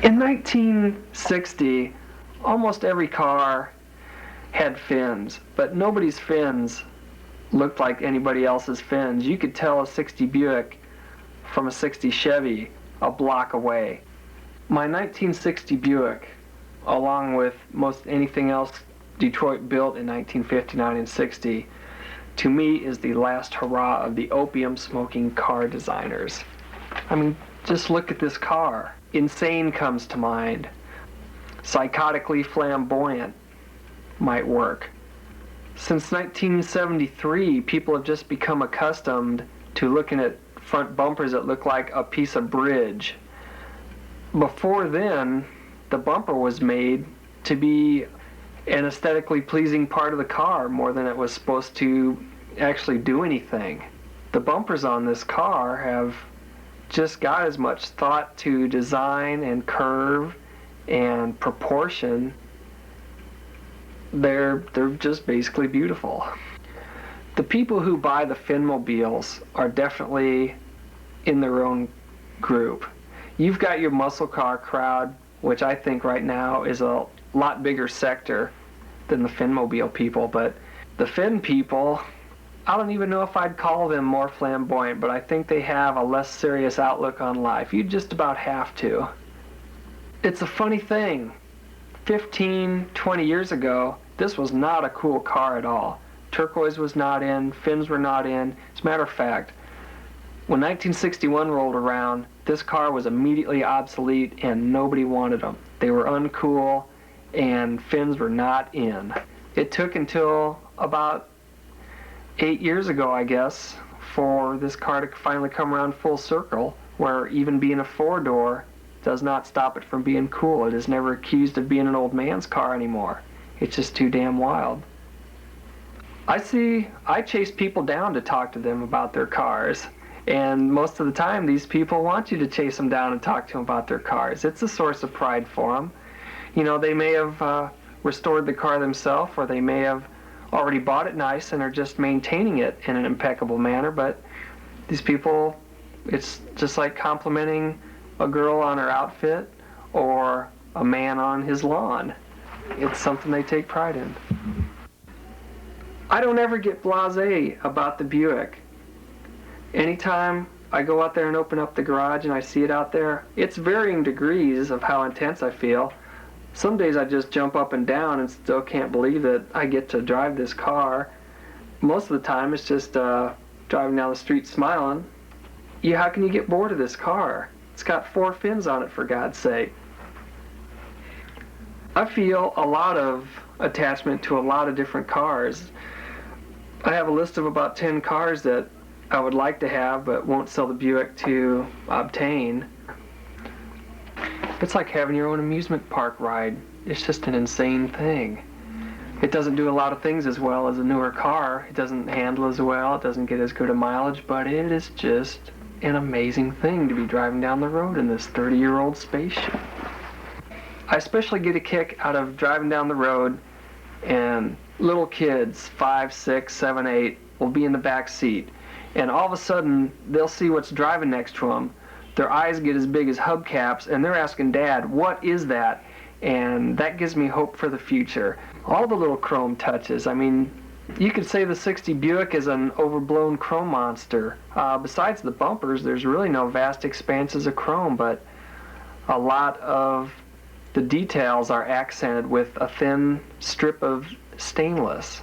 In 1960, almost every car had fins, but nobody's fins looked like anybody else's fins. You could tell a 60 Buick from a 60 Chevy a block away. My 1960 Buick, along with most anything else Detroit built in 1959 and 60, to me is the last hurrah of the opium-smoking car designers. I mean, just look at this car. Insane comes to mind. Psychotically flamboyant might work. Since 1973, people have just become accustomed to looking at front bumpers that look like a piece of bridge. Before then, the bumper was made to be an aesthetically pleasing part of the car more than it was supposed to actually do anything. The bumpers on this car have just got as much thought to design and curve and proportion. They're just basically beautiful. The people who buy the Finmobiles are definitely in their own group. You've got your muscle car crowd, which I think right now is a lot bigger sector than the Finmobile people, but the Fin people, I don't even know if I'd call them more flamboyant, but I think they have a less serious outlook on life. You just about have to. It's a funny thing. 15, 20 years ago, this was not a cool car at all. Turquoise was not in, fins were not in. As a matter of fact, when 1961 rolled around, this car was immediately obsolete and nobody wanted them. They were uncool and fins were not in. It took until about 8 years ago, I guess, for this car to finally come around full circle, where even being a four-door does not stop it from being cool. It is never accused of being an old man's car anymore. It's just too damn wild. I chase people down to talk to them about their cars, and most of the time these people want you to chase them down and talk to them about their cars. It's a source of pride for them. You know, they may have restored the car themselves, or they may have already bought it nice and are just maintaining it in an impeccable manner, but these people, it's just like complimenting a girl on her outfit or a man on his lawn. It's something they take pride in. I don't ever get blasé about the Buick. Anytime I go out there and open up the garage and I see it out there, it's varying degrees of how intense I feel. Some days I just jump up and down and still can't believe that I get to drive this car. Most of the time it's just driving down the street smiling. How can you get bored of this car? It's got 4 fins on it, for God's sake. I feel a lot of attachment to a lot of different cars. I have a list of about 10 cars that I would like to have but won't sell the Buick to obtain. It's like having your own amusement park ride. It's just an insane thing. It doesn't do a lot of things as well as a newer car. It doesn't handle as well. It doesn't get as good a mileage, but it is just an amazing thing to be driving down the road in this 30-year-old spaceship. I especially get a kick out of driving down the road and little kids, 5, 6, 7, 8, will be in the back seat. And all of a sudden, they'll see what's driving next to them. Their eyes get as big as hubcaps, and they're asking, "Dad, what is that?" And that gives me hope for the future. All the little chrome touches. I mean, you could say the 60 Buick is an overblown chrome monster. Besides the bumpers, there's really no vast expanses of chrome, but a lot of the details are accented with a thin strip of stainless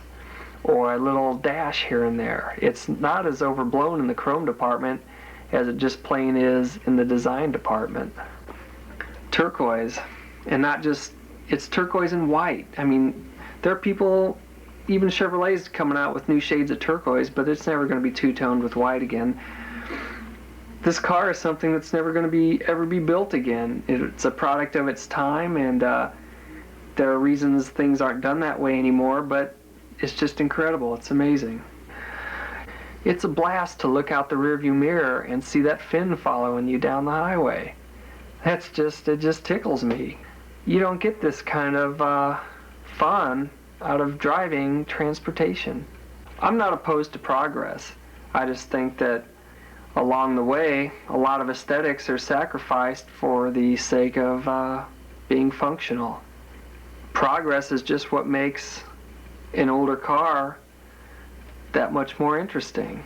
or a little dash here and there. It's not as overblown in the chrome department as it just plain is in the design department. Turquoise, and not just, it's turquoise and white. I mean, there are people, even Chevrolet's coming out with new shades of turquoise, but it's never going to be two-toned with white again. This car is something that's never going to ever be built again. It's a product of its time, and there are reasons things aren't done that way anymore, but it's just incredible. It's amazing. It's a blast to look out the rearview mirror and see that fin following you down the highway. It just tickles me. You don't get this kind of fun out of driving transportation. I'm not opposed to progress. I just think that along the way, a lot of aesthetics are sacrificed for the sake of being functional. Progress is just what makes an older car that much more interesting.